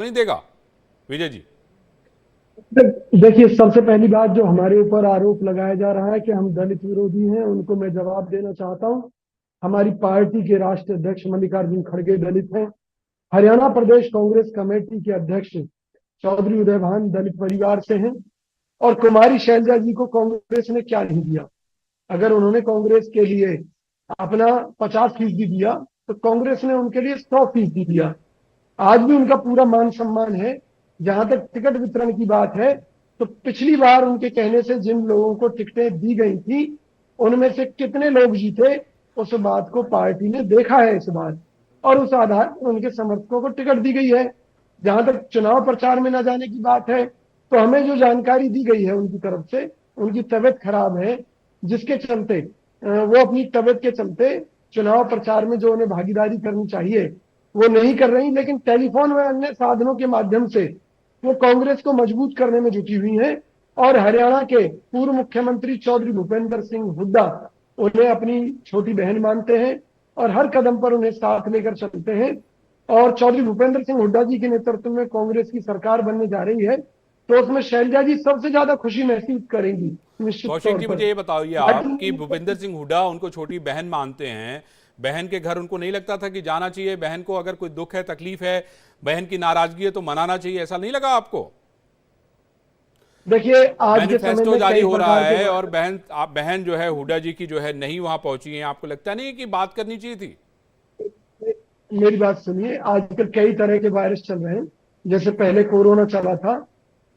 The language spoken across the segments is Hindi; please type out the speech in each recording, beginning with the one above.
नहीं देगा विजय जी? देखिए, सबसे पहली बात जो हमारे ऊपर आरोप लगाया जा रहा है कि हम दलित विरोधी हैं, उनको मैं जवाब देना चाहता हूं। हमारी पार्टी के राष्ट्रीय अध्यक्ष मल्लिकार्जुन खड़गे दलित हैं। हरियाणा प्रदेश कांग्रेस कमेटी के अध्यक्ष चौधरी उदय भान दलित परिवार से हैं। और कुमारी शैलजा जी को कांग्रेस ने क्या नहीं दिया? अगर उन्होंने कांग्रेस के लिए अपना 50% दिया, तो कांग्रेस ने उनके लिए 100% दिया। आज भी उनका पूरा मान सम्मान है। जहां तक टिकट वितरण की बात है, तो पिछली बार उनके कहने से जिन लोगों को टिकटें दी गई थी, उनमें से कितने लोग जीते, उस बात को पार्टी ने देखा है इस बार, और उस आधार पर उनके समर्थकों को टिकट दी गई है। जहां तक चुनाव प्रचार में न जाने की बात है, तो हमें जो जानकारी दी गई है उनकी तरफ से, उनकी तबीयत खराब है, जिसके चलते वो अपनी तबीयत के चलते चुनाव प्रचार में जो उन्हें भागीदारी करनी चाहिए वो नहीं कर रही, लेकिन टेलीफोन व अन्य साधनों के माध्यम से वो कांग्रेस को मजबूत करने में जुटी हुई हैं। और हरियाणा के पूर्व मुख्यमंत्री चौधरी भूपेंद्र सिंह हुड्डा उन्हें अपनी छोटी बहन मानते हैं और हर कदम पर उन्हें साथ लेकर चलते हैं। और चौधरी भूपेंद्र सिंह हुड्डा जी के नेतृत्व में कांग्रेस की सरकार बनने जा रही है, तो उसमें शैलजा जी सबसे ज्यादा खुशी महसूस करेंगी निश्चित कौशिक तौर जी, पर। मुझे ये बताइए आप कि भूपेंद्र सिंह हुड्डा उनको छोटी बहन मानते हैं, बहन के घर उनको नहीं लगता था कि जाना चाहिए? बहन को अगर कोई दुख है, तकलीफ है, बहन की नाराजगी है तो मनाना चाहिए, ऐसा नहीं लगा आपको? देखिए, आज के समय मैनिफेस्टो में जारी कई हो रहा प्रकार के है और बहन जो है हुड्डा जी की जो है नहीं वहां पहुंची है, आपको लगता नहीं कि बात करनी चाहिए थी? मेरी बात सुनिए, आजकल कई तरह के वायरस चल रहे हैं। जैसे पहले कोरोना चला था,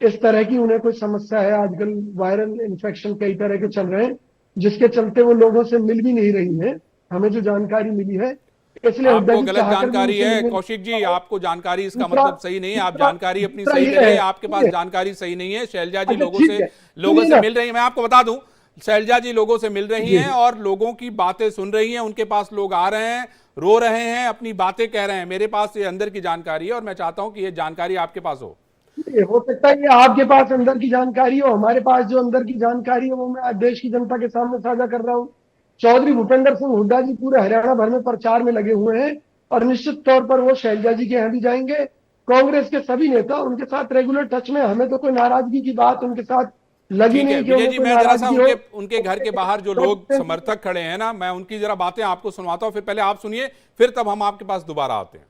इस तरह की उन्हें कोई समस्या है। आजकल वायरल इन्फेक्शन कई तरह के चल रहे हैं, जिसके चलते वो लोगों से मिल भी नहीं रही है, हमें जो जानकारी मिली है। इसलिए हुड्डा आपको जी गलत चाहकर भी जानकारी उनसे है मिलने कौशिक जी, नहीं। आपको जानकारी इसका दूसरा मतलब सही नहीं है। आप दूसरा जानकारी अपनी दूसरा सही ये करिए, है, आपके पास सुनिए। जानकारी सही नहीं है। शैलजा जी अच्छा, लोगों ठीक से है, लोगों सुनिए से ना। मिल रही है, मैं आपको बता दूं, शैलजा जी लोगों से मिल रही जी हैं और लोगों की बातें सुन रही हैं। उनके पास लोग आ रहे हैं, रो रहे हैं, अपनी बातें कह रहे हैं। मेरे पास ये अंदर की जानकारी है और मैं चाहता हूं कि ये जानकारी आपके पास हो। जी, हो सकता है कि आपके पास अंदर की जानकारी हो, हमारे पास जो अंदर की जानकारी है वो मैं आज देश की जनता के सामने साझा कर रहा हूँ। चौधरी भूपेंद्र सिंह हुड्डा जी पूरे हरियाणा भर में प्रचार में लगे हुए हैं, और निश्चित तौर पर वो शैलजा जी के यहाँ भी जाएंगे। कांग्रेस के सभी नेता उनके साथ रेगुलर टच में, हमें तो कोई नाराजगी की बात उनके साथ लगी ठीक है नहीं कि विजय उन्हें जी, कोई मैं जरा सा नाराजगी हो। उनके उनके घर के बाहर जो लोग समर्थक खड़े हैं ना, मैं उनकी जरा बातें आपको सुनवाता हूं, फिर पहले आप सुनिए, फिर तब हम आपके पास दोबारा आते हैं।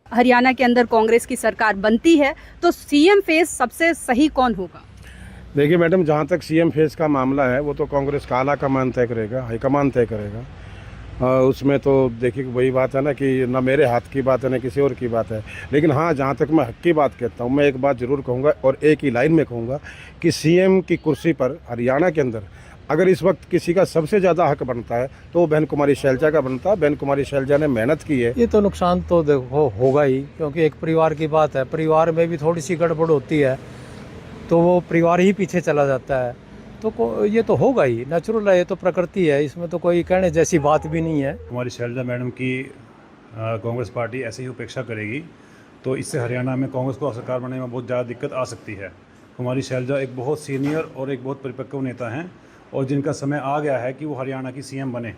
हरियाणा के अंदर कांग्रेस की सरकार बनती है तो सीएम फेस सबसे सही कौन होगा? देखिए मैडम, जहाँ तक सीएम फेस का मामला है वो तो कांग्रेस का आला कमान तय करेगा, हाईकमान तय करेगा। उसमें तो देखिए वही बात है ना कि ना मेरे हाथ की बात है ना किसी और की बात है। लेकिन हाँ, जहाँ तक मैं हक की बात कहता हूँ, मैं एक बात ज़रूर कहूँगा और एक ही लाइन में कहूँगा कि सीएम की कुर्सी पर हरियाणा के अंदर अगर इस वक्त किसी का सबसे ज़्यादा हक बनता है तो वो बहन कुमारी शैलजा का बनता है। बहन कुमारी शैलजा ने मेहनत की है। ये तो नुकसान तो देखो होगा ही, क्योंकि एक परिवार की बात है, परिवार में भी थोड़ी सी गड़बड़ होती है तो वो परिवार ही पीछे चला जाता है। तो ये तो होगा ही, नेचुरल है, ये तो प्रकृति है, इसमें तो कोई कहने जैसी बात भी नहीं है। हमारी शैलजा मैडम की कांग्रेस पार्टी ऐसे ही उपेक्षा करेगी तो इससे हरियाणा में कांग्रेस को सरकार बनने में बहुत ज़्यादा दिक्कत आ सकती है। हमारी शैलजा एक बहुत सीनियर और एक बहुत परिपक्व नेता हैं और जिनका समय आ गया है कि वो हरियाणा की सीएम बने।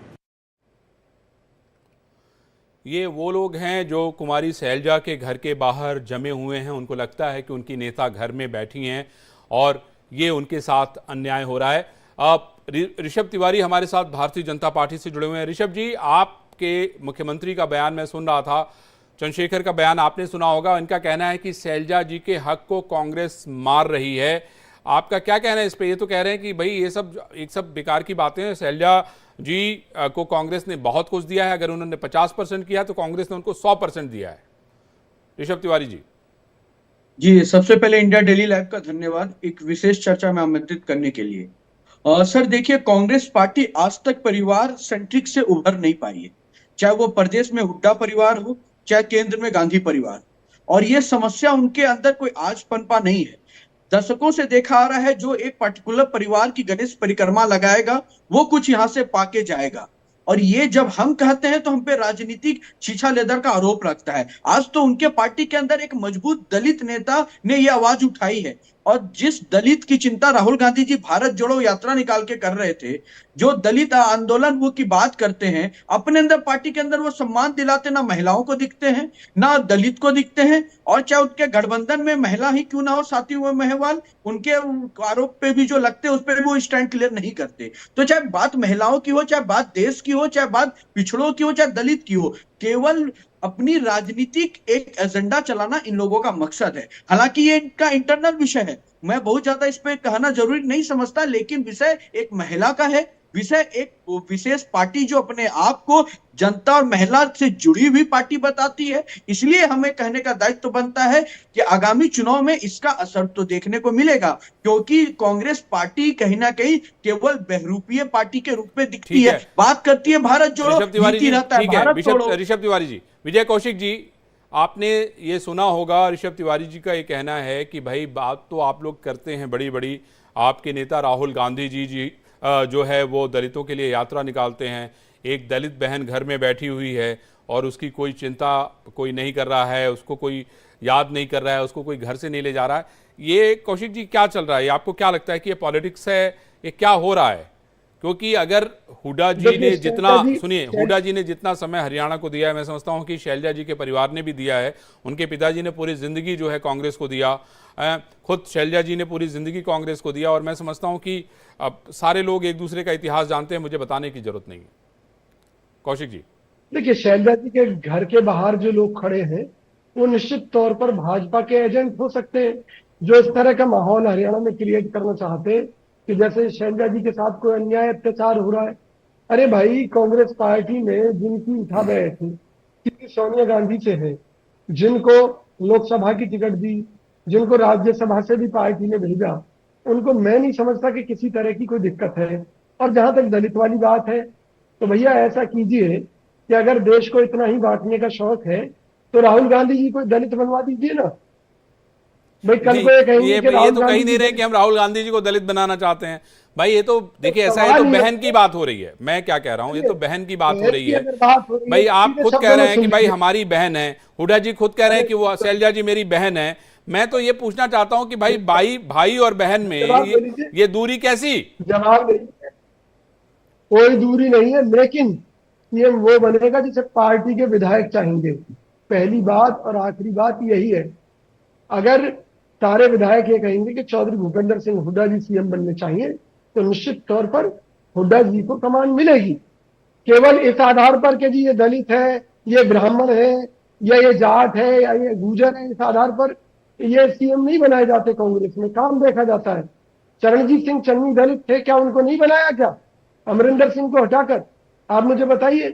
ये वो लोग हैं जो कुमारी शैलजा के घर के बाहर जमे हुए हैं। उनको लगता है कि उनकी नेता घर में बैठी हैं और ये उनके साथ अन्याय हो रहा है। आप ऋषभ तिवारी हमारे साथ भारतीय जनता पार्टी से जुड़े हुए हैं। ऋषभ जी, आपके मुख्यमंत्री का बयान मैं सुन रहा था, चंद्रशेखर का बयान आपने सुना होगा। इनका कहना है कि शैलजा जी के हक को कांग्रेस मार रही है। आपका क्या कहना है इस पे? ये तो कह रहे हैं कि भाई ये सब बेकार की बातें हैं। शैलजा जी को कांग्रेस ने बहुत कुछ दिया है, अगर उन्होंने 50% किया तो कांग्रेस ने उनको 100% दिया है। ऋषभ तिवारी जी। जी, सबसे पहले इंडिया डेली लाइव का धन्यवाद एक विशेष चर्चा में आमंत्रित करने के लिए। सर देखिए, कांग्रेस पार्टी आज तक परिवार सेंट्रिक से उभर नहीं पाई है, चाहे वो प्रदेश में हुड्डा परिवार हो, चाहे केंद्र में गांधी परिवार। और ये समस्या उनके अंदर कोई आज पनपा नहीं है। दशकों से देखा आ रहा है, जो एक पर्टिकुलर परिवार की गणेश परिक्रमा लगाएगा वो कुछ यहाँ से पाके जाएगा। और ये जब हम कहते हैं तो हम पे राजनीतिक छीछा लेदर का आरोप रखता है। आज तो उनके पार्टी के अंदर एक मजबूत दलित नेता ने ये आवाज उठाई है, और जिस दलित की चिंता राहुल गांधी जी भारत जोड़ो यात्रा निकाल के कर रहे थे, जो दलित आंदोलन वो की बात करते हैं, अपने अंदर पार्टी के अंदर वो सम्मान दिलाते ना महिलाओं को दिखते हैं ना दलित को दिखते हैं। और चाहे उनके गठबंधन में महिला ही क्यों ना हो साथी हुए महवाल, उनके आरोप पे भी जो लगते हैं उस पर भी वो स्टैंड क्लियर नहीं करते। तो चाहे बात महिलाओं की हो, चाहे बात देश की हो, चाहे बात पिछड़ों की हो, चाहे दलित की हो, केवल अपनी राजनीतिक एक एजेंडा चलाना इन लोगों का मकसद है। हालांकि ये इनका इंटरनल विषय है, मैं बहुत ज्यादा इस पे कहना जरूरी नहीं समझता, लेकिन विषय एक महिला का है, विषय एक विशेष पार्टी जो अपने आप को जनता और महिला से जुड़ी हुई पार्टी बताती है, इसलिए हमें कहने का दायित्व तो बनता है कि आगामी चुनाव में इसका असर तो देखने को मिलेगा, क्योंकि कांग्रेस पार्टी कहीं ना कहीं केवल बहुरूपीय पार्टी के रूप में दिखती है, बात करती है भारत जोड़ो, नीति रहता है भारत छोड़ो। ऋषभ तिवारी जी, विजय कौशिक जी, आपने ये सुना होगा, ऋषभ तिवारी जी का ये कहना है कि भाई बात तो आप लोग करते हैं बड़ी बड़ी, आपके नेता राहुल गांधी जी जो है वो दलितों के लिए यात्रा निकालते हैं, एक दलित बहन घर में बैठी हुई है और उसकी कोई चिंता कोई नहीं कर रहा है, उसको कोई याद नहीं कर रहा है, उसको कोई घर से नहीं ले जा रहा है। ये कौशिक जी क्या चल रहा है, आपको क्या लगता है कि ये पॉलिटिक्स है, ये क्या हो रहा है? क्योंकि अगर हुड्डा जी ने जितना, सुनिए, हुड्डा जी ने जितना समय हरियाणा को दिया है, मैं समझता हूं कि शैलजा जी के परिवार ने भी दिया है, उनके पिताजी ने पूरी जिंदगी जो है कांग्रेस को दिया, खुद शैलजा जी ने पूरी जिंदगी कांग्रेस को दिया, और मैं समझता हूं कि अब सारे लोग एक दूसरे का इतिहास जानते हैं, मुझे बताने की जरूरत नहीं है। कौशिक जी, देखिए, शैलजा जी के घर के बाहर जो लोग खड़े हैं वो निश्चित तौर पर भाजपा के एजेंट हो सकते हैं, जो इस तरह का माहौल हरियाणा में क्रिएट करना चाहते हैं कि जैसे शैलजा जी के साथ कोई अन्याय अत्याचार हो रहा है। अरे भाई, कांग्रेस पार्टी में जिनकी उठा बैठी कि सोनिया गांधी से है, जिनको लोकसभा की टिकट दी, जिनको राज्यसभा से भी पार्टी ने भेजा, उनको मैं नहीं समझता कि किसी तरह की कोई दिक्कत है। और जहां तक दलित वाली बात है, तो भैया ऐसा कीजिए कि अगर देश को इतना ही बांटने का शौक है तो राहुल गांधी जी को दलित बनवा दीजिए ना। भाई कल को ये कहेंगे कि ये तो कहीं नहीं रहे कि हम राहुल गांधी जी को दलित बनाना चाहते हैं। भाई ये तो देखिए, ऐसा है तो बहन की बात हो रही है, मैं क्या कह रहा हूं, ये तो बहन की बात हो रही है। भाई आप खुद कह रहे हैं कि भाई हमारी बहन है, हुड्डा जी खुद कह रहे हैं कि वो शैलजा जी मेरी बहन है। मैं तो ये पूछना चाहता हूं कि भाई भाई और बहन में ये दूरी कैसी? जवाब नहीं है, कोई दूरी नहीं है, लेकिन सीएम वो बनेगा जिसे पार्टी के विधायक चाहेंगे। पहली बात और आखिरी बात यही है, अगर सारे विधायक ये कहेंगे कि चौधरी भूपेंद्र सिंह हुड्डा जी सीएम बनने चाहिए, तो निश्चित तौर पर हुड्डा जी को कमान मिलेगी। केवल इस आधार पर कि जी ये दलित है, ये ब्राह्मण है, या ये जाट है, या ये गुर्जर है, इस आधार पर ये सीएम नहीं बनाए जाते। कांग्रेस में काम देखा जाता है। चरणजीत सिंह चन्नी दलित थे, क्या उनको नहीं बनाया? क्या अमरिंदर सिंह को हटाकर आप मुझे बताइए,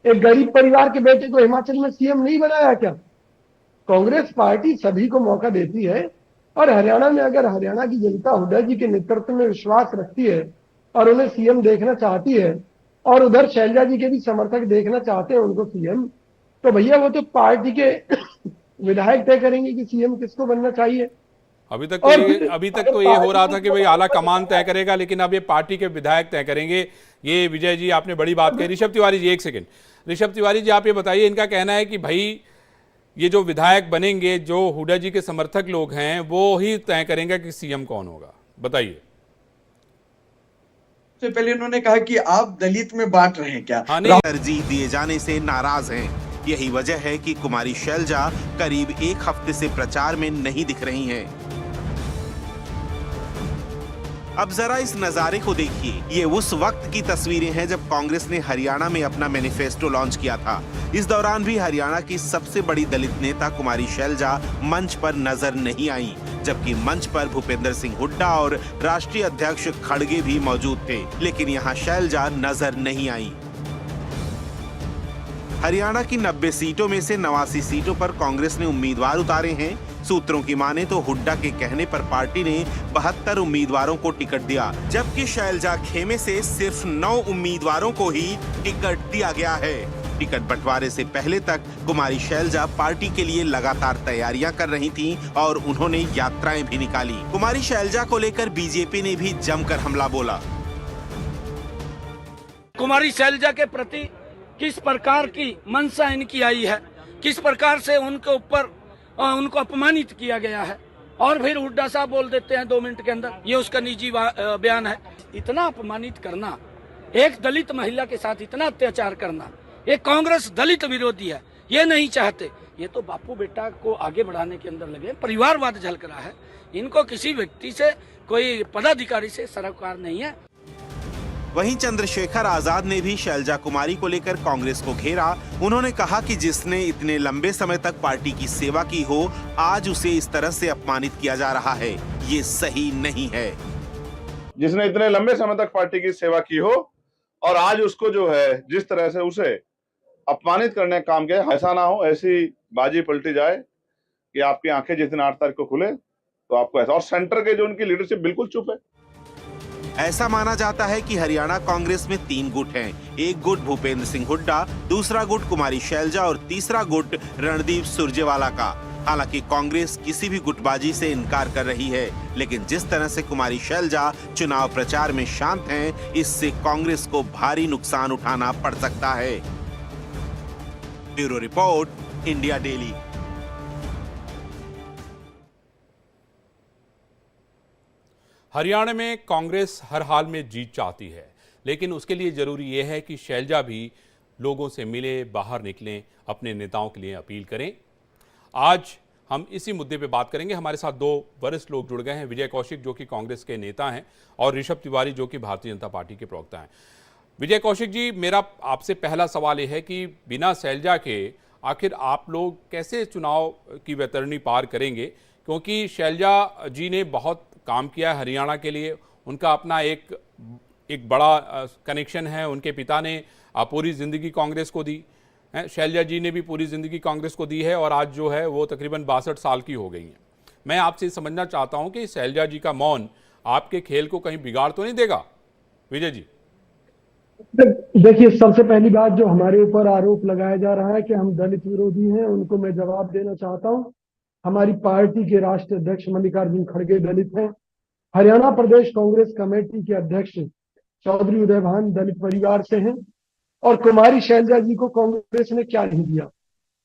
एक गरीब परिवार के बेटे को हिमाचल में सीएम नहीं बनाया क्या? कांग्रेस पार्टी सभी को मौका देती है, और हरियाणा में अगर हरियाणा की जनता हुड्डा जी के नेतृत्व में विश्वास रखती है और उन्हें सीएम देखना चाहती है, और उधर शैलजा जी के भी समर्थक देखना चाहते हैं उनको सीएम, तो भैया वो तो पार्टी के विधायक तय करेंगे कि सीएम किसको बनना चाहिए। अभी तक तो ये हो रहा था कि भाई आला कमान तय करेगा, लेकिन अब ये पार्टी के विधायक तय करेंगे। ये विजय जी आपने बड़ी बात कही। ऋषभ तिवारी जी, एक सेकंड। ऋषभ तिवारी जी, आप ये बताइए, इनका कहना है कि भाई ये जो विधायक बनेंगे, जो हुड्डा जी के समर्थक लोग हैं, वो ही तय करेंगे कि सीएम कौन होगा। बताइए। सबसे पहले उन्होंने कहा कि आप दलित में बांट रहे हैं क्या? तरजीह दिए जाने से नाराज हैं। यही वजह है कि कुमारी शैलजा करीब एक हफ्ते से प्रचार में नहीं दिख रही हैं। अब जरा इस नजारे को देखिए। ये उस वक्त की तस्वीरें हैं जब कांग्रेस ने हरियाणा में अपना मैनिफेस्टो लॉन्च किया था। इस दौरान भी हरियाणा की सबसे बड़ी दलित नेता कुमारी शैलजा मंच पर नजर नहीं आई, जबकि मंच पर भूपेंद्र सिंह हुड्डा और राष्ट्रीय अध्यक्ष खड़गे भी मौजूद थे, लेकिन यहाँ शैलजा नजर नहीं आई। हरियाणा की 90 सीटों में से 89 सीटों पर कांग्रेस ने उम्मीदवार उतारे हैं। सूत्रों की माने तो हुड्डा के कहने पर पार्टी ने 72 उम्मीदवारों को टिकट दिया, जबकि शैलजा खेमे से सिर्फ 9 उम्मीदवारों को ही टिकट दिया गया है। टिकट बंटवारे से पहले तक कुमारी शैलजा पार्टी के लिए लगातार तैयारियां कर रही थीं और उन्होंने यात्राएं भी निकाली। कुमारी शैलजा को लेकर बीजेपी ने भी जमकर हमला बोला। कुमारी शैलजा के प्रति किस प्रकार की मंशा इनकी आई है, किस प्रकार से उनके ऊपर उनको अपमानित किया गया है, और फिर हुड्डा साहब बोल देते हैं 2 मिनट के अंदर, ये उसका निजी बयान है। इतना अपमानित करना, एक दलित महिला के साथ इतना अत्याचार करना, ये कांग्रेस दलित विरोधी है, ये नहीं चाहते। ये तो बापू बेटा को आगे बढ़ाने के अंदर लगे, परिवारवाद झलक रहा है। इनको किसी व्यक्ति से, कोई पदाधिकारी से सरोकार नहीं है। वहीं चंद्रशेखर आजाद ने भी शैलजा कुमारी को लेकर कांग्रेस को घेरा। उन्होंने कहा कि जिसने इतने लंबे समय तक पार्टी की सेवा की हो, आज उसे इस तरह से अपमानित किया जा रहा है, ये सही नहीं है। जिसने इतने लंबे समय तक पार्टी की सेवा की हो और आज उसको जो है जिस तरह से उसे अपमानित करने का काम किया, ऐसा ना हो ऐसी बाजी पलटी जाए कि आपकी आंखें जिस दिन 8 तारीख को खुले तो आपको ऐसा। और सेंटर के जो उनकी लीडरशिप बिल्कुल चुप है। ऐसा माना जाता है कि हरियाणा कांग्रेस में 3 गुट हैं। एक गुट भूपेंद्र सिंह हुड्डा, दूसरा गुट कुमारी शैलजा और तीसरा गुट रणदीप सुरजेवाला का। हालांकि कांग्रेस किसी भी गुटबाजी से इनकार कर रही है, लेकिन जिस तरह से कुमारी शैलजा चुनाव प्रचार में शांत हैं, इससे कांग्रेस को भारी नुकसान उठाना पड़ सकता है। Bureau report, India daily. Haryana में कांग्रेस हर हाल में जीत चाहती है, लेकिन उसके लिए जरूरी यह है कि शैलजा भी लोगों से मिले, बाहर निकलें, अपने नेताओं के लिए अपील करें। आज हम इसी मुद्दे पे बात करेंगे। हमारे साथ 2 वरिष्ठ लोग जुड़ गए हैं, विजय कौशिक जो कि कांग्रेस के नेता हैं और ऋषभ तिवारी जो कि भारतीय जनता पार्टी के प्रवक्ता हैं। विजय कौशिक जी, मेरा आपसे पहला सवाल यह है कि बिना शैलजा के आखिर आप लोग कैसे चुनाव की वैतरणी पार करेंगे, क्योंकि शैलजा जी ने बहुत काम किया है हरियाणा के लिए। उनका अपना एक बड़ा कनेक्शन है, उनके पिता ने पूरी ज़िंदगी कांग्रेस को दी है, शैलजा जी ने भी पूरी ज़िंदगी कांग्रेस को दी है और आज जो है वो तकरीबन 62 साल की हो गई हैं। मैं आपसे समझना चाहता हूं कि शैलजा जी का मौन आपके खेल को कहीं बिगाड़ तो नहीं देगा? विजय जी। देखिए, सबसे पहली बात जो हमारे ऊपर आरोप लगाया जा रहा है कि हम दलित विरोधी हैं, उनको मैं जवाब देना चाहता हूं। हमारी पार्टी के राष्ट्रीय अध्यक्ष मल्लिकार्जुन खड़गे दलित हैं। हरियाणा प्रदेश कांग्रेस कमेटी के अध्यक्ष चौधरी उदय भान दलित परिवार से हैं। और कुमारी शैलजा जी को कांग्रेस ने क्या नहीं दिया?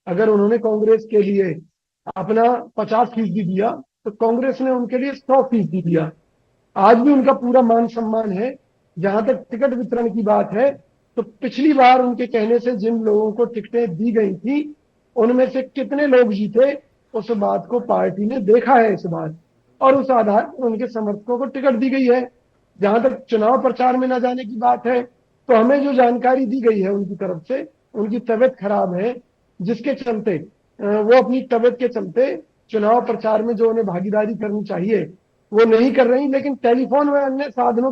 अगर उन्होंने कांग्रेस के लिए अपना 50% दिया तो कांग्रेस ने उनके लिए 100% दिया। आज भी उनका पूरा मान सम्मान है। जहां तक टिकट वितरण की बात है, तो पिछली बार उनके कहने से जिन लोगों को टिकटें दी गई थी, उनमें से कितने लोग जीते, उस बात को पार्टी ने देखा है इस बार, और उस आधार पर उनके समर्थकों को टिकट दी गई है। जहां तक चुनाव प्रचार में न जाने की बात है, तो हमें जो जानकारी दी गई है उनकी तरफ से, उनकी तबीयत खराब है, जिसके चलते वो अपनी तबीयत के चलते चुनाव प्रचार में जो उन्हें भागीदारी करनी चाहिए वो नहीं कर रही, लेकिन टेलीफोन व अन्य साधनों